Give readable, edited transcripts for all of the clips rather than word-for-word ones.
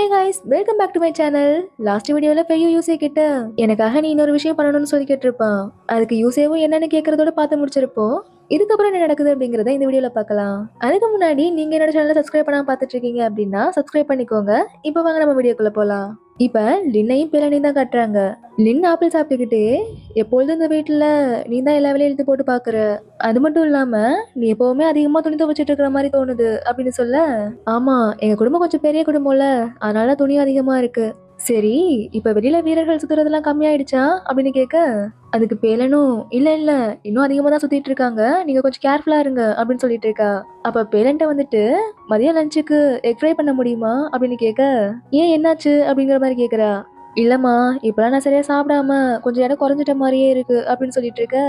Hey guys, welcome back to my channel. Last வீடியோல பெய்யு USA கிட்ட எனக்காக நீ இன்னொரு விஷயம் பண்ணணும்னு சொல்லி கேட்டிருப்பான். அதுக்கு யூசேவும் என்னன்னு கேட்கறதோட பார்த்து முடிச்சிருப்போம். இதுக்கப்புறம் என்ன நடக்குது அப்படிங்கறத இந்த வீடியோல பார்க்கலாம். அதுக்கு முன்னாடி நீங்க என்னோட சேனலை சப்ஸ்கிரைப் பண்ணாம பார்த்துட்டு இருக்கீங்க அப்படின்னா சப்ஸ்கிரைப் பண்ணிக்கோங்க. இப்போ வாங்க நம்ம வீடியோக்குள்ள போலாம். இப்ப லின்னையும் பிள்ளனையும் தான் காட்டுறாங்க. லின் ஆப்பிள் சாப்பிட்டுக்கிட்டே எப்பொழுதும் இந்த வீட்டுல நீ தான் எல்லா வேலையும் இழுத்து போட்டு பாக்குற, அது மட்டும் இல்லாம நீ எப்பவுமே அதிகமா துணி துவைச்சிட்டு இருக்கிற மாதிரி தோணுது அப்படின்னு சொல்ல, ஆமா எங்க குடும்பம் கொஞ்சம் பெரிய குடும்பம்ல, அதனால துணி அதிகமா இருக்கு. சரி, இப்ப வெளியில வீரர்கள் சுத்துறதெல்லாம் கம்மியாயிடுச்சா அப்படின்னு கேட்க, அதுக்கு பேலனும் இல்ல இல்ல இன்னும் அதிகமா தான் சுத்திட்டு இருக்காங்க, நீங்க கொஞ்சம் கேர்ஃபுல்லா இருங்க அப்படின்னு சொல்லிட்டு இருக்கா. அப்ப பேலன்ட்ட வந்துட்டு மதியம் லஞ்சுக்கு எக் ஃப்ரை பண்ண முடியுமா அப்படின்னு கேட்க, ஏன் என்னாச்சு அப்படிங்கிற மாதிரி கேக்குறா. இல்லம்மா, இப்பெல்லாம் நான் சரியா சாப்பிடாம கொஞ்சம் இடம் குறைஞ்சிட்ட மாதிரியே இருக்கு அப்படின்னு சொல்லிட்டு இருக்க.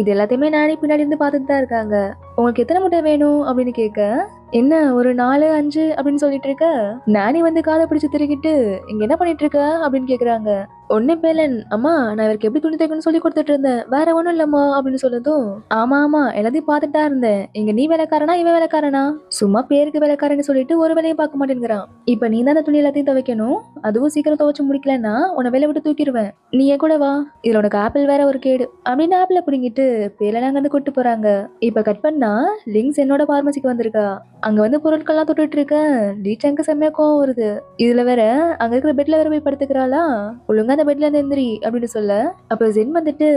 இது எல்லாத்தையுமே நானே பின்னாடி இருந்து பார்த்துட்டு தான் இருக்காங்க. உங்களுக்கு எத்தனை முட்டை வேணும் அப்படின்னு கேட்க, என்ன ஒரு 4 5 அப்படின்னு சொல்லிட்டு இருக்க. நானி வந்து காதை பிடிச்சு திருக்கிட்டு இங்க என்ன பண்ணிட்டு இருக்க அப்படின்னு கேக்குறாங்க. ஒண்ணு பேலன், அம்மா நான் இவருக்கு எப்படி துணி தைக்கணும்னு சொல்லி கொடுத்துட்டு இருந்தேன், வேற ஒண்ணும் இல்லம்மா அப்படின்னு சொல்லதும், ஆமா ஆமா எல்லாத்தையும் பார்த்துட்டு தான் இருந்தேன், இங்க நீ வேலைக்காரனா இவன் வேலைக்காரனா, சும்மா பேருக்கு வேலைக்காரன்னு சொல்லிட்டு ஒரு வேலையும் பார்க்க மாட்டேங்கிறான். இப்ப நீ தான் அந்த துணி எல்லாத்தையும் துவைக்கணும், அதுவும் சீக்கிரம் துவைச்சு முடிக்கலன்னா உன்னை வேலை விட்டு தூக்கிடுவேன், நீ என் கூட வா, இதுல உனக்கு ஆப்பிள் வேற ஒரு கேடு அப்படின்னு ஆப்பிள பிடிங்கிட்டு பேலன் அங்க இருந்து கூட்டு போறாங்க. இப்ப கட் பண்ணா லிங்க்ஸ் என்னோட பார்மசிக்கு வந்திருக்கா. அங்க வந்து பொருட்கள்லாம் தொட்டுட்டு இருக்க டீச்சங்க செம்மையா கோவம் வருது. இதுல வேற அங்க இருக்கிற பெட்ல வேற போய் படுத்துக்கிறாளா, ஒழுங்கா அந்த பெட்ல இருந்து எந்திரி அப்படின்னு சொல்ல, அப்ப ஜென் வந்துட்டு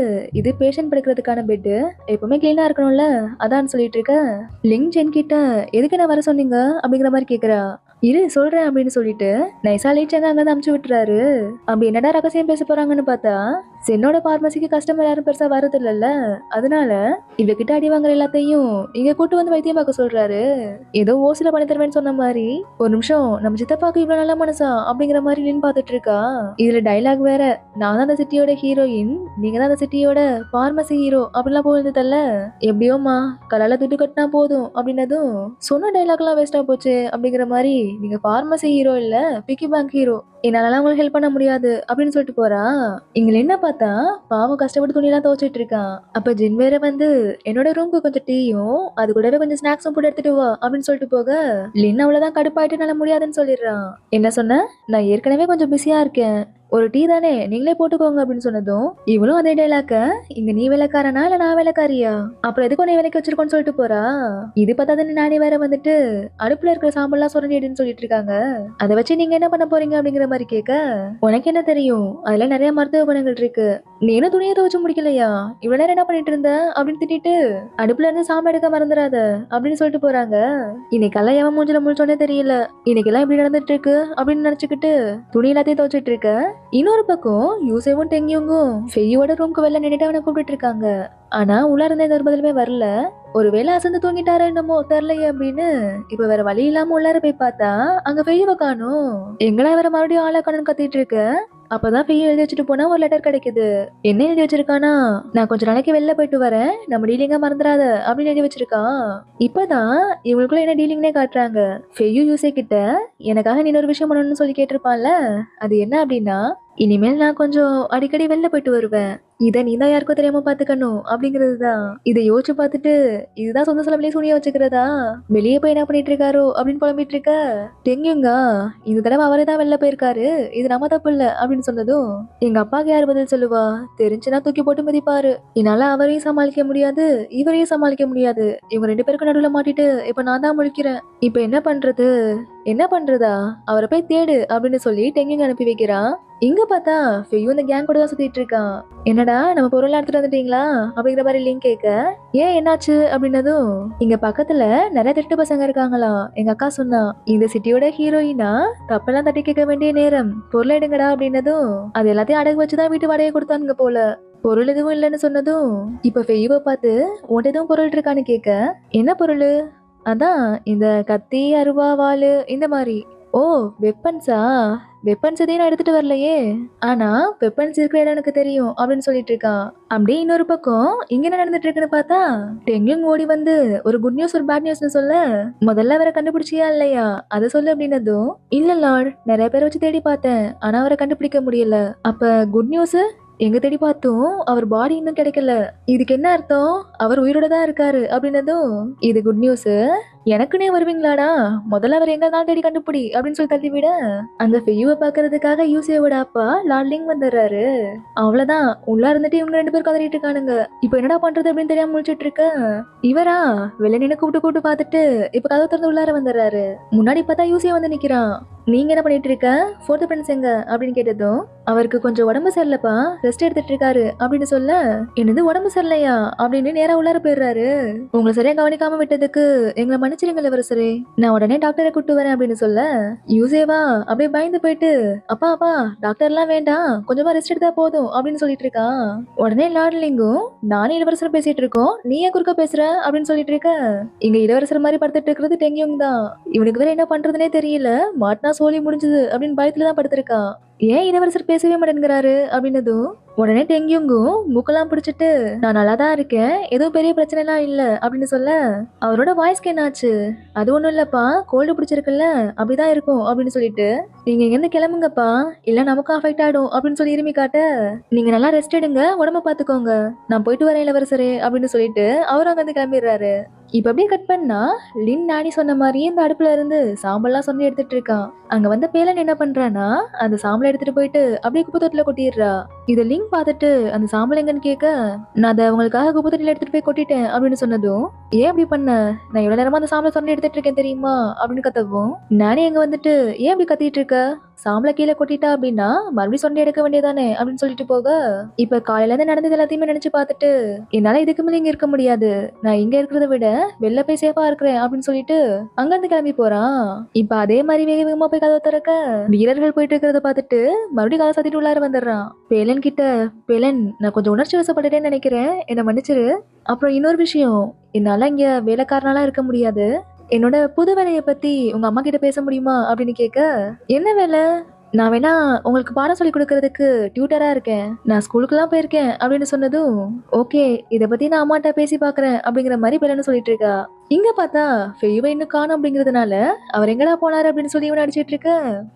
இது பேஷண்ட் படுக்கிறதுக்கான பெட், எப்பவுமே கிளீனா இருக்கணும்ல அதான் சொல்லிட்டு இருக்க. லிங் ஜென் கிட்ட எதுக்கு நான் வர சொன்னீங்க அப்படிங்கிற மாதிரி கேக்குறா. இரு சொல்றேன் அப்படின்னு சொல்லிட்டு நைசா லீச்சங்க அங்க இருந்து அமுச்சு விட்டுறாரு. அப்படி என்னடா ரகசியம் பேச போறாங்கன்னு பார்த்தா, சென்னோட பார்மசிக்கு கஸ்டமர் யாரும் பெருசா வரது இல்லல்ல, அதனால இவகிட்ட அடி வாங்குற எல்லாத்தையும் இங்க கூட்டு வந்து வைத்தியம் பார்க்க சொல்றாரு. ஏதோ ஓசில பண்ணி தருவேன்னு சொன்ன மாதிரி, ஒரு நிமிஷம் நம்ம சித்தப்பாக்கு இவ்வளவு நல்ல மனசா அப்படிங்கிற மாதிரி நின்னு பாத்துட்டு இருக்கா. இதுல டைலாக் வேற, நான் தான் அந்த சிட்டியோட ஹீரோயின், நீங்க தான் அந்த சிட்டியோட பார்மசி ஹீரோ அப்படிலாம் போயிருந்தல்ல, எப்படியோமா கலால துட்டு கட்டினா போதும் அப்படின்னதும் சொன்ன டைலாக் எல்லாம் வேஸ்டா போச்சு அப்படிங்கிற மாதிரி, நீங்க பார்மசி ஹீரோ இல்ல பிக்கி பேங்க் ஹீரோ, என்னால உங்களுக்கு ஹெல்ப் பண்ண முடியாது அப்படின்னு சொல்லிட்டு போறா. இங்க என்ன பார்த்தா பாவம் கஷ்டப்பட்டு துணியெல்லாம் துவைச்சிட்டு இருக்கான். அப்ப ஜின் வேற வந்து என்னோட ரூம்க்கு கொஞ்சம் டீயும் அது கூடவே கொஞ்சம் ஸ்நாக்ஸும் போட்டு எடுத்துட்டு வா அப்படின்னு சொல்லிட்டு போக, லின் அவ்வளவுதான் கடுப்பாயிட்டு என்னால முடியாதுன்னு சொல்லிடுறான். என்ன சொன்ன, நான் ஏற்கனவே கொஞ்சம் பிஸியா இருக்கேன், ஒரு டீ தானே நீங்களே போட்டுக்கோங்க அப்படின்னு சொன்னதும் இவளும் அதே டைலாக்க, இங்க நீ வேலைக்காரனா இல்ல நான் வேலைக்காரியா, அப்புறம் எதுக்கு உன்னை வேலைக்கு வச்சிருக்கோன்னு சொல்லிட்டு போறா. இது பார்த்தாதானே நானே வேற வந்துட்டு அடுப்புல இருக்கிற சாம்பல்லாம் சுரண்டிடுன்னு சொல்லிட்டு இருக்காங்க, அதை வச்சு நீங்க என்ன பண்ண போறீங்க அப்படிங்கிற மாதிரி கேட்க, உனக்கு என்ன தெரியும் அதுல நிறைய மருத்துவ குணங்கள் இருக்கு, நீனும் துணியை துவைச்சு முடிக்கலையா, இவ்வளவு நேரம் என்ன பண்ணிட்டு இருந்த அப்படின்னு திட்டிட்டு அடுப்புல இருந்து சாம்பல் எடுக்க மறந்துடாத அப்படின்னு சொல்லிட்டு போறாங்க. இன்னைக்கெல்லாம் எவன் மூஞ்சில முழிச்சோன்னே தெரியல, இன்னைக்கெல்லாம் இப்படி நடந்துட்டு இருக்கு அப்படின்னு நினைச்சுக்கிட்டு துணி எல்லாத்தையும் துவைச்சிட்டு இருக்க. இன்னொரு பக்கம் யூசேவும் டெங்கியோங்கும் ஃபெய்யோட ரூம்க்கு வெளில நின்னுட்டு அவனை கூப்பிட்டு இருக்காங்க. ஆனா உள்ள இருந்த எந்த ஒரு பதிலுமே வரல. ஒருவேளை அசந்து தூங்கிட்டாரா என்னமோ தெரியலையே அப்படின்னு இப்ப வேற வழி இல்லாம உள்ளார போய் பார்த்தா அங்க ஃபெய்யவை காணும். எங்கடா வேற மறுபடியும் ஆளா காணும்னு கத்திட்டு இருக்க. அப்பதான் ஃபெய்ய எழுதி வச்சுட்டு போனா ஒரு லெட்டர் கிடைக்குது. என்ன எழுதி வச்சிருக்கானா, நான் கொஞ்ச நாளைக்கு வெளில போயிட்டு வரேன், நம்ம டீலிங்கா மறந்துடாத அப்படின்னு எழுதி வச்சிருக்கான். இப்பதான் இவங்களுக்குள்ள என்ன டீலிங்னே காட்டுறாங்க. ஃபெய்யு யூசே கிட்ட எனக்காக நீ ஒரு விஷயம் பண்ணணும்னு சொல்லி கேட்டிருப்பான்ல, அது என்ன அப்படின்னா, இனிமேல் நான் கொஞ்சம் அடிக்கடி வெளில போயிட்டு வருவேன், இதை நீ தான் யாருக்கும் தெரியாம பாத்துக்கணும் அப்படிங்கிறது தான். இதை யோசிச்சு பார்த்துட்டு இதுதான் சொந்த செலவுலயே சூனிய வச்சுக்கிறதா, வெளியே போய் என்ன பண்ணிட்டு இருக்காரோ அப்படின்னு புலம்பிட்டு இருக்க. டெங்கியுங்கா இந்த தடவை அவரே தான் வெளில போயிருக்காரு, இது நம்ம தப்பு இல்ல அப்படின்னு சொன்னதும் எங்க அப்பாவுக்கு யார் பதில் சொல்லுவா, தெரிஞ்சுனா தூக்கி போட்டு மிதிப்பாரு, என்னால அவரையும் சமாளிக்க முடியாது இவரையும் சமாளிக்க முடியாது, இவங்க ரெண்டு பேருக்கு நடுவுல மாட்டிட்டு இப்ப நான் தான் முழிக்கிறேன், இப்ப என்ன பண்றது, என்ன பண்றதா, அவரை போய் தேடு அப்படின்னு சொல்லி டெங்கிங் அனுப்பி வைக்கிறான். இங்க பார்த்தா ஃபெய்யும் இந்த கேங் கூட தான் சுத்திட்டு இருக்கான். என்னடா நம்ம பொருள் எடுத்துட்டு வந்துட்டீங்களா அப்படிங்கிற மாதிரி லிங்க் கேட்க, ஏன் என்னாச்சு அப்படின்னதும் இங்க பக்கத்துல நிறைய திருட்டு பசங்க இருக்காங்களா, எங்க அக்கா சொன்னா, இந்த சிட்டியோட ஹீரோயினா தப்பெல்லாம் தட்டி கேட்க வேண்டிய நேரம், பொருள் எடுங்கடா அப்படின்னதும் அது எல்லாத்தையும் அடகு வச்சுதான் வீட்டு வாடகை கொடுத்தானுங்க போல. பொருள் எதுவும் இல்லைன்னு சொன்னதும் இப்ப ஃபெய்வை பார்த்து உன்ட்ட எதுவும் பொருள் இருக்கான்னு கேட்க, என்ன பொருள், அதான் இந்த கத்தி அருவா வாளு இந்த மாதிரி. ஓ வெப்பன்ஸா, வெப்பன்ஸ் எதையும் நான் எடுத்துட்டு வரலையே, ஆனா வெப்பன்ஸ் இருக்கிற இடம் எனக்கு தெரியும் அப்படின்னு சொல்லிட்டு இருக்கான். அப்படியே இன்னொரு பக்கம் இங்க என்ன நடந்துட்டு இருக்குன்னு பார்த்தா டெங்கிங் ஓடி வந்து ஒரு குட் நியூஸ் ஒரு பேட் நியூஸ்னு சொல்ல, முதல்ல அவரை கண்டுபிடிச்சியா இல்லையா அதை சொல்லு அப்படின்னதும், இல்ல லார்ட் நிறைய பேரை வச்சு தேடி பார்த்தேன் ஆனா அவரை கண்டுபிடிக்க முடியல. அப்ப குட் நியூஸ், எங்க தேடி பார்த்தோம் அவர் பாடி இன்னும் கிடைக்கல, இதுக்கு என்ன அர்த்தம், அவர் உயிரோட தான் இருக்காரு அப்படின்னதும் இது குட் நியூஸ், எனக்குன்னே வருவீங்களாடா, முதல்ல அவர் எங்க தான் தேடி கண்டுபிடி அப்படின்னு சொல்லி தள்ளிவிட, அங்க ஃபெய்யுவை பாக்குறதுக்காக யூசியோட அப்பா லார்ட் லிங் வந்துடுறாரு. அவ்வளவுதான், உள்ள இருந்துட்டு இவங்க 2 பேரும் கதறிட்டு இருக்கானுங்க. இப்ப என்னடா பண்றது அப்படின்னு தெரியாம முழிச்சிட்டு இருக்க. இவரா வெளில நின்னு கூப்பிட்டு கூப்பிட்டு பார்த்துட்டு இப்ப கதவு திறந்து உள்ளார வந்துடுறாரு. முன்னாடி பார்த்தா யூசியா வந்து நிக்கிறான். நீங்க என்ன பண்ணிட்டு இருக்க, ஃபோர்த் பிரின்ஸ் எங்க அப்படின்னு கேட்டதும், அவருக்கு கொஞ்சம் உடம்பு சரியில்லப்பா, ரெஸ்ட் எடுத்துட்டு இருக்காரு அப்படின்னு சொல்ல, என்னது உடம்பு சரியில்லையா அப்படின்னு நேரா உள்ளார போயிடுறாரு. உங்களை சரியா கவனிக்காம விட்டதுக்கு எங்களை மன்னிச்சிருங்க இளவரசரே, நான் உடனே டாக்டரை கூட்டு வரேன் அப்படின்னு சொல்ல, யூசேவா அப்படியே பயந்து போயிட்டு, அப்பா அப்பா டாக்டர்லாம் வேண்டாம், கொஞ்சமா ரெஸ்ட் எடுத்தா போதும் அப்படின்னு சொல்லிட்டு இருக்கான். உடனே லார்ட்லிங்கும், நானே இளவரசர் பேசிட்டு இருக்கோம், நீ ஏன் குறுக்க பேசுற அப்படின்னு சொல்லிட்டு இருக்க. இங்க இளவரசர் மாதிரி படுத்துட்டு இருக்கிறது டெங்கியோங் தான். இவனுக்கு வேற என்ன பண்றதுனே தெரியல, மாட்டினா சோலி முடிஞ்சது அப்படின்னு பயத்துல தான் படுத்திருக்கான். ஏன் இளவரசர் பேசவே மாட்டேங்கிறாரு அப்படின்னதும், உடனே டெங்கியோங்கும் மூக்கெல்லாம் பிடிச்சிட்டு, நான் நல்லா தான் இருக்கேன், எதுவும் பெரிய பிரச்சனை எல்லாம் இல்ல அப்படின்னு சொல்ல, அவரோட வாய்ஸ்க்கு என்னாச்சு, அது ஒண்ணும் இல்லப்பா, கோல்டு பிடிச்சிருக்குல்ல, அப்படிதான் இருக்கும் அப்படின்னு சொல்லிட்டு, நீங்க இங்க இருந்து கிளம்புங்கப்பா, இல்ல நமக்கும் அஃபெக்ட் ஆயிடும் அப்படின்னு சொல்லி இருமி காட்ட, நீங்க நல்லா ரெஸ்ட் எடுங்க, உடம்ப பாத்துக்கோங்க, நான் போயிட்டு வரேன் இளவரசரே அப்படின்னு சொல்லிட்டு அவரும் அங்க இருந்து கிளம்பிடுறாரு. இப்ப அப்படியே கட் பண்ணா, லின் நானி சொன்ன மாதிரியே இந்த அடுப்புல இருந்து சாம்பல்லாம் சொல்லி எடுத்துட்டு இருக்கான். அங்க வந்த பேலன் என்ன பண்றானா, அந்த சாம்பலை எடுத்துட்டு போயிட்டு அப்படியே குப்பை தொட்டில கொட்டிடுறா. இத லிங் பார்த்துட்டு அந்த சாம்பல் எங்கன்னு கேட்க, நான் அதை அவங்களுக்காக குப்பை தொட்டில எடுத்துட்டு போய் கொட்டிட்டேன் அப்படின்னு சொன்னதும், ஏன் அப்படி பண்ண, நான் இவ்வளவு நேரமா அந்த சாம்பலை சொல்லி எடுத்துட்டு இருக்கேன் தெரியுமா அப்படின்னு கத்தவும், நானே எங்க வந்துட்டு ஏன் அப்படி கத்திட்டு இருக்க, சாம்பலை கீழே கொட்டிட்டா அப்படின்னா மறுபடியும் சொண்டை எடுக்க வேண்டியதானே அப்படின்னு சொல்லிட்டு போக, இப்ப காலையில இருந்து நடந்தது எல்லாத்தையுமே நினைச்சு பார்த்துட்டு என்னால இதுக்கு மேல இங்க இருக்க முடியாது, நான் இங்க இருக்கிறத விட வெளில போய் சேஃபா இருக்கிறேன் அப்படின்னு சொல்லிட்டு அங்க இருந்து கிளம்பி போறான். இப்ப அதே மாதிரி வேக வேகமா போய் கதவை திறக்க, வீரர்கள் போயிட்டு இருக்கிறத பார்த்துட்டு மறுபடியும் கதை சாத்திட்டு உள்ளார வந்துடுறான். பேலன் கிட்ட, பேலன் நான் கொஞ்சம் உணர்ச்சி வசப்பட்டுட்டேன்னு நினைக்கிறேன், என்ன மன்னிச்சிரு. அப்புறம் இன்னொரு விஷயம், என்னால இங்க வேலைக்காரனாலாம் இருக்க முடியாது, என்னோட புது வேலையை பத்தி உங்க அம்மா கிட்ட பேச முடியுமா அப்படின்னு கேட்க, என்ன வேலை, நான் வேணா உங்களுக்கு பாடம் சொல்லி கொடுக்கறதுக்கு டியூட்டரா இருக்கேன், நான் ஸ்கூலுக்குலாம் போயிருக்கேன் அப்படின்னு சொன்னதும், ஓகே இத பத்தி நான் அம்மாட்ட பேசி பாக்குறேன் அப்படிங்கிற மாதிரி பேலன்னு சொல்லிட்டு இருக்கா. இங்க பார்த்தா ஃபெய்வை இன்னும் காணும் அப்படிங்கிறதுனால அவர் எங்கடா போனாரு அப்படின்னு சொல்லி இவன் அடிச்சிட்டு இருக்க.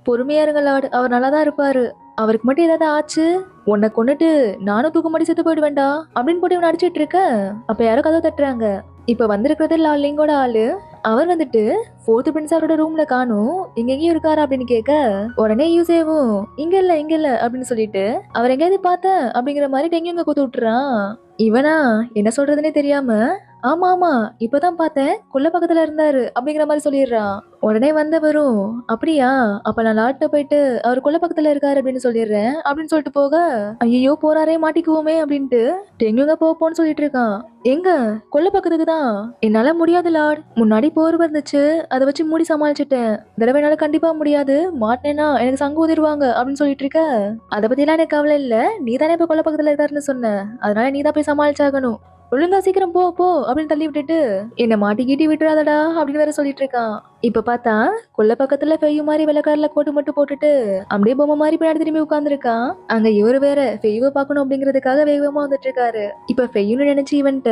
பொறுமையா இருங்க லார்ட், அவர் நல்லாதான் இருப்பாரு, அவருக்கு மட்டும் ஏதாவது ஆச்சு உன்னை கொண்டுட்டு நானும் தூக்கு மாட்டி செத்து போயிடுவேண்டா அப்படின்னு போட்டு இவன் அடிச்சிட்டு இருக்க. அப்ப யாரோ கதவை தட்டுறாங்க. இப்ப வந்திருக்கிறது லிங்கோட ஆளு. அவர் வந்துட்டு ஃபோர்த் பிரின்ஸ் அவரோட ரூம்ல காணும், இங்க எங்கேயும் இருக்காரு அப்படின்னு கேட்க, உடனே யூசேவும் இங்க இல்ல அப்படின்னு சொல்லிட்டு அவர் எங்கேயாவது பார்த்த அப்படிங்கிற மாதிரி டெங்கிங்க கூத்து விட்டுறான். இவனா என்ன சொல்றதுன்னே தெரியாம, ஆமா ஆமா இப்பதான் பார்த்தேன், கொல்ல பக்கத்துல இருந்தாரு அப்படிங்கிற மாதிரி சொல்லிடுறான். உடனே வந்தவரும், அப்படியா, அப்ப நான் லாட்ட போயிட்டு அவர் கொல்ல பக்கத்துல இருக்காரு அப்படின்னு சொல்லிடுறேன் அப்படின்னு சொல்லிட்டு போக, ஐயோ போறாரே மாட்டிக்குவோமே அப்படின்ட்டு டெங்குங்க போன்னு சொல்லிட்டு இருக்கான். எங்க கொல்ல பக்கத்துக்கு தான், என்னால முடியாது லார்ட், முன்னாடி போர் வந்துச்சு, அதை வச்சு மூடி சமாளிச்சுட்டேன், தடவை என்னால கண்டிப்பா முடியாது, மாட்டினேன்னா எனக்கு சங்கு ஊதிடுவாங்க அப்படின்னு சொல்லிட்டு இருக்க. அதை பத்தி எல்லாம் எனக்கு கவலை இல்ல, நீ தானே இப்ப கொல்ல பக்கத்துல இருக்காருன்னு சொன்ன, அதனால நீ தான் போய் சமாளிச்சாகணும், ஒழுங்கா சீக்கிரம் போ போ அப்படின்னு தள்ளி விட்டுட்டு, என்ன மாட்டிக்கிட்டி விட்டுறாதடா அப்படின்னு வேற சொல்லிட்டு இருக்கான். இப்ப பார்த்தா கொல்ல பக்கத்துல ஃபெய்யு மாதிரி வெள்ளக்காரல கோட்டு மட்டும் போட்டுட்டு அப்படியே பொம்மை மாதிரி பின்னாடி திரும்பி உட்கார்ந்துருக்கான். அங்க இவரு வேற ஃபெய்யுவை பார்க்கணும் அப்படிங்கிறதுக்காக வேகமா வந்துட்டு இருக்காரு. இப்ப ஃபெய்யுன்னு நினைச்சு இவன்ட்ட,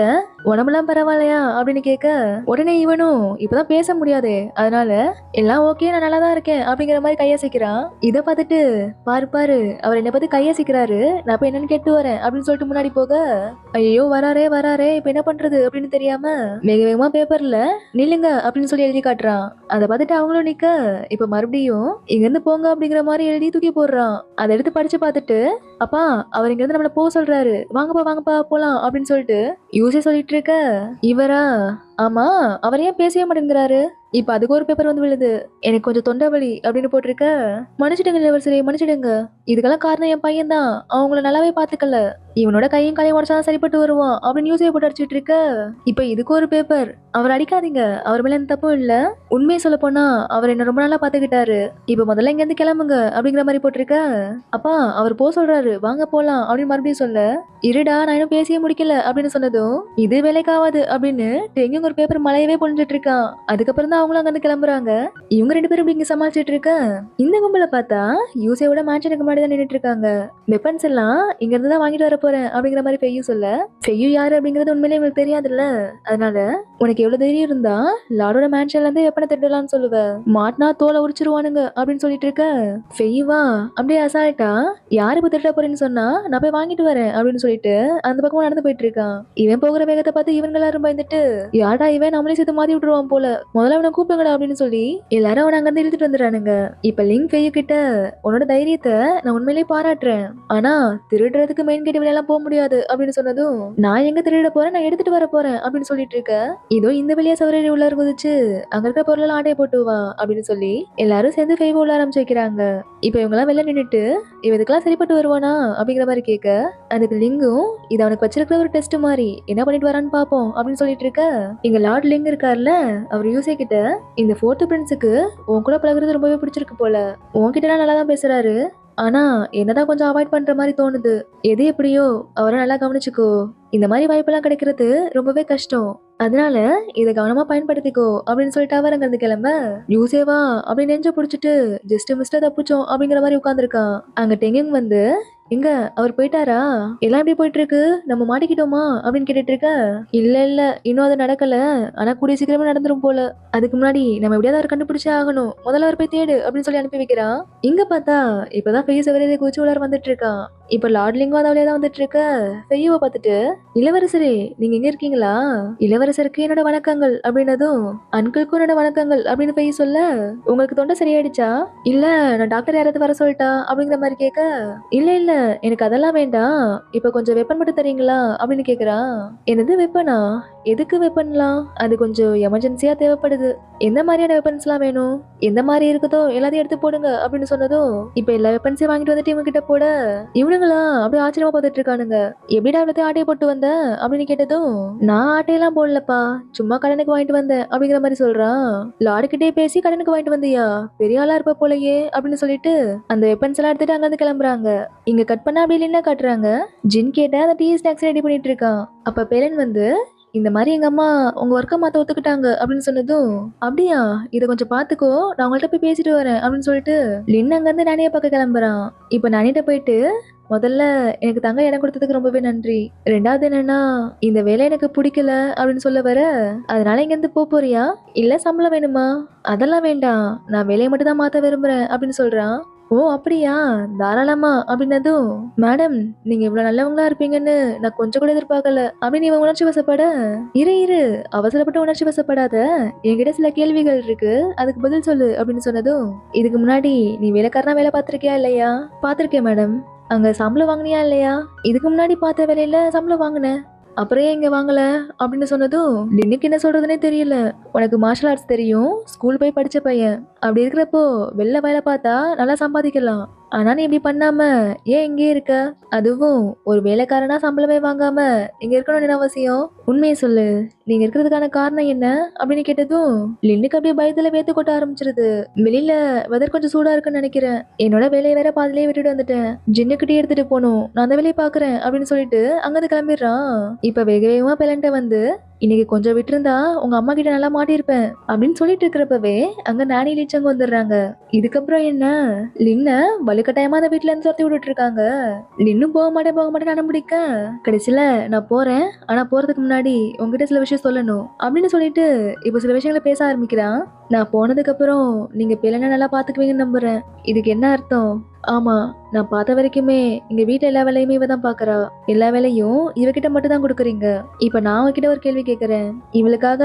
உடம்புலாம் பரவாயில்லையா அப்படின்னு கேட்க, உடனே இவனும் இப்பதான் பேச முடியாதே, அதனால எல்லாம் ஓகே நான் நல்லா தான் இருக்கேன் அப்படிங்கிற மாதிரி கையசிக்கிறான். இத பார்த்துட்டு, பாரு பாரு அவர் என்ன பத்தி கையசிக்கிறாரு, நான் இப்ப என்னன்னு கேட்டு வரேன் அப்படின்னு சொல்லிட்டு முன்னாடி போக, ஐயோ வராரே வராரே இப்ப என்ன பண்றது அப்படின்னு தெரியாம வேக வேகமா பேப்பர்ல நில்லுங்க அப்படின்னு சொல்லி எழுதி காட்டுறான். அதை பார்த்துட்டு அவங்களும் நிக்க, இப்ப மறுபடியும் இங்க இருந்து போங்க அப்படிங்கிற மாதிரி எழுதி தூக்கி போடுறான். அதை எடுத்து படிச்சு பார்த்துட்டு, அப்பா அவர் இங்க இருந்து நம்மள போக சொல்றாரு, வாங்கப்பா போலாம் அப்படின்னு சொல்லிட்டு யூசே சொல்லிட்டு இருக்க, இவரா, ஆமா அவர் ஏன் பேசவே மாட்டேங்கிறாரு, இப்ப அதுக்கு ஒரு பேப்பர் வந்து விழுது, எனக்கு கொஞ்சம் தொண்டை வலி அப்படின்னு போட்டிருக்க, மன்னிச்சிடுங்க இளவரசரே மன்னிச்சிடுங்க, இதுக்கெல்லாம் காரணம் என் பையன் தான், அவங்கள நல்லாவே பாத்துக்கல, இவனோட கையும் காலையும் உடச்சாதான் சரிப்பட்டு வருவான் அப்படின்னு யூஸே போட்டு அடிச்சிட்டு இருக்க. இப்ப இதுக்கு ஒரு பேப்பர், அவர் அடிக்காதீங்க, அவர் மேல எந்த தப்பும் இல்ல, உண்மையை சொல்ல போனா அவர் என்ன ரொம்ப நாளா பாத்துக்கிட்டாரு, இப்ப முதல்ல இங்க இருந்து கிளம்புங்க அப்படிங்கிற மாதிரி போட்டிருக்க. அப்பா அவர் போ சொல்றாரு, வாங்க போலாம் அப்படின்னு மறுபடியும் சொல்ல, இருடா நான் இன்னும் பேசியே முடிக்கல அப்படின்னு சொன்னதும், இது வேலைக்காவது அப்படின்னு டெங்கியும் ஒரு பேப்பர் மலையவே பொழிஞ்சிட்டு இருக்கான். அதுக்கப்புறம் தான் அவங்களும் அங்க இருந்து கிளம்புறாங்க. இவங்க 2 பேரும் இப்படி இங்க சமாளிச்சிட்டு இருக்க இந்த கும்பல பார்த்தா யூசேவோட மேன்ஷனுக்கு முன்னாடி தான் நின்னுட்டு இருக்காங்க. வெப்பன்ஸ் எல்லாம் இங்க இருந்து தான் வாங்கிட்டு வர போறேன் அப்படிங்கிற மாதிரி ஃபெய்யூ சொல்ல, ஃபெய்யூ யாரு அப்படிங்கிறது உண்மையிலேயே உங்களுக்கு தெரியாதுல்ல. அதனால உனக்கு எவ்வளவு தைரியம் இருந்தா லார்டோட மேன்ஷன்ல இருந்து வெப்பனை திருடலாம்னு சொல்லுவ. மாட்டினா தோலை உரிச்சிருவானுங்க அப்படின்னு சொல்லிட்டு இருக்க ஃபெய்யூவா அப்படியே அசால்ட்டா யாரு இப்ப திருட போறேன்னு சொன்னா நான் போய் வாங்கிட்டு வரேன் அப்படின்னு சொல்லிட்டு அந்த பக்கமா நடந்து போயிட்டு இருக்கான். இவன் போகிற வேகத்தை பார்த்து இவங்க எல்லாரும் பயந்துட்டு யாடா இவன் நம்மளே சேர்த்து மாத்தி விட்டுருவான் போல, முதல்ல அவனை கூப்பிடுங்கடா அப்படின்னு சொல்லி எல்லாரும் அவனை அங்கிருந்து இழுத்துட்டு வந்துடுறானுங்க. இப்ப லிங்க் ஃபெய்யூ கிட்ட உன்னோட தைரியத்தை நான் உண்மையிலேயே பாராட்டுறேன், ஆனா திருடுறதுக்கு மெயின் கேட் வெளியெல்லாம் போக முடியாது அப்படின்னு சொன்னதும் நான் எங்க திருட போறேன், நான் எடுத்துட்டு வர போறேன் அப்படின்னு சொல்லிட்டு இருக்க இதோ இந்த வெளியே சௌரரி உள்ள குதிச்சு அங்க இருக்க பொருள் ஆட்டையை போட்டு வா அப்படின்னு சொல்லி எல்லாரும் சேர்ந்து ஃபெய்யூ உள்ள ஆரம்பிச்சு வைக்கிறாங்க. இப்ப இவங்க எல்லாம் வெளில நின்னுட்டு இவ இதுக்கெல்லாம் சரிப்பட்டு வருவானா அப்படிங்கிற மாதிரி கேட்க அதுக்கு லிங்கும் இது அவனுக்கு வச்சிருக்கிற ஒரு டெஸ்ட் மாதிரி என்ன பண்ணிட்டு வரான்னு பாப்போம் அப்படின்னு சொல்லிட்டு இருக்க இங்க லார்ட் லிங் இருக்காருல்ல, அவர் யூசே கிட்ட இந்த ஃபோர்த் பிரின்ஸுக்கு உன் கூட பழகுறது ரொம்பவே பிடிச்சிருக்கு போல, உன்கிட்ட எல்லாம் நல்லா தான் பேசுறாரு, ஆனா என்னதான் கொஞ்சம் அவாய்ட் பண்ற மாதிரி தோணுது, எது எப்படியோ அவரை நல்லா கவனிச்சுக்கோ, இந்த மாதிரி வாய்ப்பெல்லாம் கிடைக்கிறது ரொம்பவே கஷ்டம், அதனால இதை கவனமா பயன்படுத்திக்கோ அப்படின்னு சொல்லிட்டு அவர் அங்க இருந்து கிளம்ப யூசேவா அப்படி நெஞ்ச புடிச்சிட்டு ஜஸ்ட் மிஸ்டர் தப்பிச்சோம் அப்படிங்கிற மாதிரி உட்காந்துருக்கான். அங்க டெங்கிங் வந்து எங்க அவர் போயிட்டாரா, எல்லாம் எப்படி போயிட்டு இருக்கு, நம்ம மாட்டிக்கிட்டோமா அப்படின்னு கேட்டுட்டு இருக்க இல்ல இல்ல இன்னும் அது நடக்கல, ஆனா கூடிய சீக்கிரமே நடந்துரும் போல, அதுக்கு முன்னாடி நம்ம எப்படியாவது அவர் கண்டுபிடிச்சே ஆகணும், முதல்ல அவர் போய் தேடு அப்படின்னு சொல்லி அனுப்பி வைக்கிறான். இங்க பார்த்தா இப்பதான் ஃபெய்யூ வெளியே குச்சி உள்ளார வந்துட்டு இருக்கான். இப்ப லார்ட்லிங்கும் அதவளே தான் வந்துட்டு இருக்க ஃபெய்யூவை பார்த்துட்டு இளவரசரே நீங்க எங்க இருக்கீங்களா, இளவரசருக்கு என்னோட வணக்கங்கள் அப்படின்னதும் அங்கிளுக்கும் என்னோட வணக்கங்கள் அப்படின்னு ஃபெய்யூ சொல்ல உங்களுக்கு தொண்டை சரியாயிடுச்சா, இல்ல நான் டாக்டர் யாராவது வர சொல்லிட்டா அப்படிங்கிற மாதிரி கேட்க இல்ல இல்ல எனக்கு அதெல்லாம் வேண்டாம், இப்ப கொஞ்சம் வெப்பன் மட்டும் தரீங்களா அப்படின்னு கேக்குறான். என்னது வெப்பனா, எதுக்கு வெப்பன்லாம், அது கொஞ்சம் எமர்ஜென்சியா தேவைப்படுது, எந்த மாதிரியான வெப்பன்ஸ் எல்லாம் வேணும், எந்த மாதிரி இருக்குதோ எல்லாத்தையும் எடுத்து போடுங்க அப்படின்னு சொன்னதும் இப்ப எல்லா வெப்பன்ஸையும் வாங்கிட்டு வந்துட்டு இவங்க கிட்ட போட இவனுங்களா அப்படியே ஆச்சரியமா பார்த்துட்டு இருக்கானுங்க. எப்படிடா அவ்வளவு ஆட்டையை போட்டு வந்த அப்படின்னு கேட்டதும் நான் ஆட்டையெல்லாம் போடலப்பா, சும்மா கடனுக்கு வாங்கிட்டு வந்தேன் அப்படிங்கிற மாதிரி சொல்றான். லார்டுகிட்டே பேசி கடனுக்கு வாங்கிட்டு வந்தியா, பெரிய ஆளா இருப்ப போலயே அப்படின்னு சொல்லிட்டு அந்த வெப்பன்ஸ் எல்லாம் எடுத்துட்டு அங்கிருந்து கிளம்புறாங்க. இங்க கட் பண்ணா அப்படி என்ன காட்டுறாங்க, ஜின் கேட்ட அந்த டீ ஸ்நாக்ஸ் ரெடி பண்ணிட்டு இருக்கான். அப்ப பேரன் வந்து இந்த மாதிரி எங்க அம்மா உங்க ஒர்க்கை மாத்த ஒத்துக்கிட்டாங்க அப்படின்னு சொன்னதும் அப்படியா இதை கொஞ்சம் பாத்துக்கோ, நான் உங்கள்ட்ட போய் பேசிட்டு வரேன் அப்படின்னு சொல்லிட்டு லின் அங்க இருந்து நானிய பக்கம் கிளம்புறான். இப்ப நானிட்ட போயிட்டு முதல்ல எனக்கு தங்க இடம் கொடுத்ததுக்கு ரொம்பவே நன்றி, ரெண்டாவது என்னன்னா இந்த வேலை எனக்கு பிடிக்கல அப்படின்னு சொல்ல வர அதனால இங்க இருந்து போறியா, இல்ல சம்பளம் வேணுமா, அதெல்லாம் வேண்டாம் நான் வேலையை மட்டும் தான் மாத்த விரும்புறேன் அப்படின்னு சொல்றான். ஓ அப்படியா தாராளமா அப்படின்னதும் மேடம் நீங்க இவ்வளவு நல்லவங்களா இருப்பீங்கன்னு நான் கொஞ்சம் கூட எதிர்பார்க்கல அப்படின்னு இவன் உணர்ச்சி வசப்பட இரு இரு அவசரப்பட்டு உணர்ச்சி வசப்படாத, என்கிட்ட சில கேள்விகள் இருக்கு அதுக்கு பதில் சொல்லு அப்படின்னு சொன்னதும் இதுக்கு முன்னாடி நீ வேலைக்காரனா வேலை பார்த்திருக்கியா இல்லையா, பார்த்திருக்கேன் மேடம், அங்க சம்பளம் வாங்கினியா இல்லையா, இதுக்கு முன்னாடி பார்த்த வேலையில சம்பளம் வாங்கினேன், அப்புறம் ஏன் இங்க வாங்கல அப்படின்னு சொன்னதும் லின்னுக்கு என்ன சொல்றதுனே தெரியல, உனக்கு மார்ஷல் ஆர்ட்ஸ் தெரியும், ஸ்கூல் போய் படிச்ச பையன், அப்படி இருக்கிறப்போ வெளில வேலை பார்த்தா நல்லா சம்பாதிக்கலாம், ஆனா நீ இப்படி பண்ணாம ஏன் இங்கே இருக்க, அதுவும் ஒரு வேலைக்காரனா சம்பளமே வாங்காம இங்க இருக்கணும்னு என்ன அவசியம், உண்மையை சொல்லு, நீங்க இருக்கிறதுக்கான காரணம் என்ன அப்படின்னு கேட்டதும் லின்னுக்கு அப்படியே பயத்துல வேத்து கொட்ட ஆரம்பிச்சிருது. வெளியில வெதர் கொஞ்சம் சூடா இருக்குன்னு நினைக்கிறேன், என்னோட வேலையை வேற பாதிலேயே விட்டுட்டு வந்துட்டேன், ஜின்னுக்கிட்டே எடுத்துட்டு போகணும், நான் அந்த வேலையை பாக்குறேன் அப்படின்னு சொல்லிட்டு அங்கிருந்து கிளம்பிடுறான். இப்ப வேக வேகமா பிளண்ட வந்து இன்னைக்கு கொஞ்சம் விட்டுருந்தா உங்க அம்மா கிட்ட நல்லா மாட்டிருப்பேன் அப்படின்னு சொல்லிட்டு இருக்கிறப்பவே அங்க நானி லீச்சங்க வந்துடுறாங்க. இதுக்கப்புறம் என்ன, லின்ன வலுக்கட்டாயமா அந்த வீட்டுல இருந்து துரத்தி விட்டுட்டு இருக்காங்க. லின்னும் போக மாட்டேன் அடம் பிடிக்க கடைசியில நான் போறேன், ஆனா போறதுக்கு முன்னாடி உங்ககிட்ட சில விஷயம் சொல்லணும் அப்படின்னு சொல்லிட்டு இப்ப சில விஷயங்களை பேச ஆரம்பிக்கிறான். நான் போனதுக்கு அப்புறம் நீங்க பிள்ளைன நல்லா பாத்துக்குவீங்கன்னு நம்புறேன், இதுக்கு என்ன அர்த்தம், ஆமா நான் பார்த்த வரைக்குமே எங்க வீட்டுல எல்லா வேலையுமே இவ தான் பாக்குறா, எல்லா வேலையும் இவகிட்ட மட்டும் தான் கொடுக்குறீங்க, இப்ப நான் உங்ககிட்ட ஒரு கேள்வி கேட்கறேன், இவளுக்காக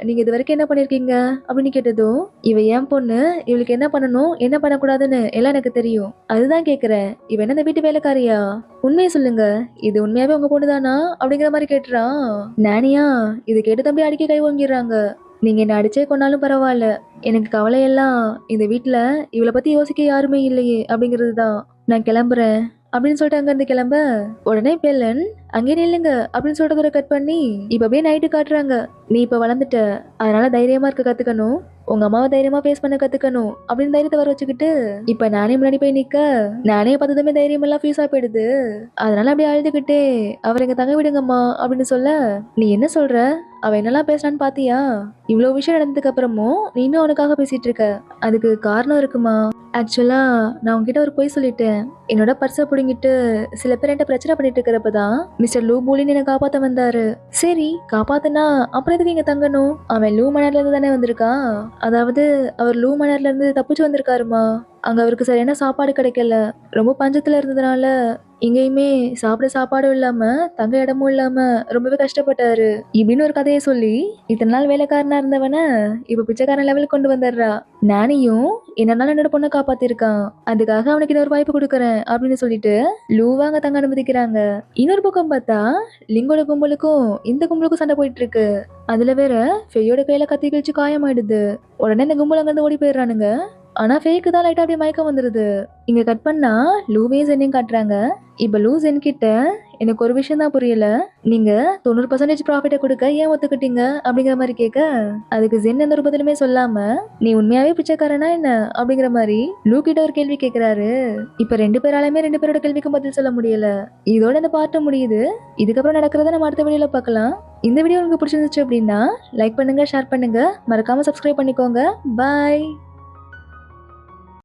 நீங்க இது வரைக்கும் என்ன பண்ணிருக்கீங்க அப்படின்னு கேட்டதும் இவ ஏன் பொண்ணு, இவளுக்கு என்ன பண்ணணும் என்ன பண்ணக்கூடாதுன்னு எல்லாம் எனக்கு தெரியும், அதுதான் கேக்குறேன், இவ என்ன இந்த வீட்டு வேலைக்காரியா, உண்மையை சொல்லுங்க, இது உண்மையாவே உங்க பொண்ணுதானா அப்படிங்கிற மாதிரி கேட்டுறான். நானியா இது கேட்டு தம்பி அடிக்க கை வாங்கிடுறாங்க. நீங்க என்ன அடிச்சே கொண்டாலும் பரவாயில்ல, எனக்கு கவலையெல்லாம் இந்த வீட்டுல இவளை பத்தி யோசிக்க யாருமே இல்லையே அப்படிங்கிறது தான், நான் கிளம்புறேன் அப்படின்னு சொல்லிட்டு அங்க இருந்து கிளம்ப உடனே பெல்லன் அங்கே நில்லுங்க அப்படின்னு சொல்றதோட கட் பண்ணி இப்ப அப்படியே நைட்டு காட்டுறாங்க. நீ இப்ப வளர்ந்துட்ட, அதனால தைரியமா இருக்க கத்துக்கணும், உங்க அம்மாவை தைரியமா ஃபேஸ் பண்ண கத்துக்கணும் அப்படின்னு தைரியத்தை வர வச்சுக்கிட்டு இப்ப நானே முன்னாடி போய் நிக்க நானே பார்த்ததுமே தைரியம் எல்லாம் ஃபியூஸா போயிடுது. அதனால அப்படியே அழுதுகிட்டே அவர் எங்க தங்க விடுங்கம்மா அப்படின்னு சொல்ல, நீ என்ன சொல்ற, அவ என்னெல்லாம் பேசுறான்னு பாத்தியா, இவ்வளவு விஷயம் நடந்ததுக்கு அப்புறமும் நீ இன்னும் அவனுக்காக பேசிட்டு இருக்க, அதுக்கு காரணம் இருக்குமா. ஆக்சுவலா நான் உன்கிட்ட ஒரு பொய் சொல்லிட்டேன். என்னோட பர்ஸை புடுங்கிட்டு சில பேர் என்கிட்ட பிரச்சனை பண்ணிட்டு இருக்கிறப்பதான் மிஸ்டர் லூ பூலின்னு என்னை காப்பாத்த வந்தாரு. சரி காப்பாத்துனா அப்புறம் எதுக்கு இங்க தங்கணும், அவன் லூ மணர்ல இருந்து தானே வந்திருக்கான், அதாவது அவர் லூ மணர்ல இருந்து தப்பிச்சு வந்திருக்காருமா. அங்க அவருக்கு சரியான சாப்பாடு கிடைக்கல, ரொம்ப பஞ்சத்துல இருந்ததுனால எங்கேயுமே சாப்பிட சாப்பாடும் இல்லாம தங்க இடமும் இல்லாம ரொம்பவே கஷ்டப்பட்டாரு இப்படின்னு ஒரு கதையை சொல்லி இத்தனை நாள் வேலைக்காரனா இருந்தவன இப்ப பிச்சைக்காரன் லெவலுக்கு கொண்டு வந்துடுறா. நானியும் என்னால என்னோட பொண்ணை காப்பாத்திருக்கான், அதுக்காக அவனுக்கு இன்னொரு வாய்ப்பு கொடுக்குறேன் அப்படின்னு சொல்லிட்டு லூவாங்க தங்க அனுமதிக்கிறாங்க. இன்னொரு பக்கம் பார்த்தா லிங்கோட கும்பலுக்கும் இந்த கும்பலுக்கும் சண்டை போயிட்டு இருக்கு. அதுல வேற ஃபெயோட கையில கத்தி கழிச்சு காயமாயிடுது. உடனே இந்த கும்பல் அங்கிருந்து ஓடி போயிடுறானுங்க. ஆனா ஃபேக்கு தான் லைட்டா அப்படியே மயக்கம் வந்துருது. இங்க கட் பண்ணா லூவே ஜென்னையும் காட்டுறாங்க. இப்ப லூ ஜென் கிட்ட எனக்கு ஒரு விஷயம் தான் புரியல, நீங்க 90% ப்ராஃபிட்டை கொடுக்க ஏன் ஒத்துக்கிட்டீங்க அப்படிங்கிற மாதிரி கேட்க அதுக்கு ஜென் எந்த ஒரு பதிலுமே சொல்லாம நீ உண்மையாவே பிச்சைக்காரனா என்ன அப்படிங்கிற மாதிரி லூ கிட்ட ஒரு கேள்வி கேட்கிறாரு. இப்ப ரெண்டு பேராலுமே ரெண்டு பேரோட கேள்விக்கும் பதில் சொல்ல முடியல. இதோட இந்த பார்ட் முடியுது. இதுக்கப்புறம் நடக்கிறத நம்ம அடுத்த வீடியோல பார்க்கலாம். இந்த வீடியோ உங்களுக்கு பிடிச்சிருந்துச்சு அப்படின்னா லைக் பண்ணுங்க, ஷேர் பண்ணுங்க, மறக்காம சப்ஸ்கிரைப் பண்ணிக்கோங்க. பாய்.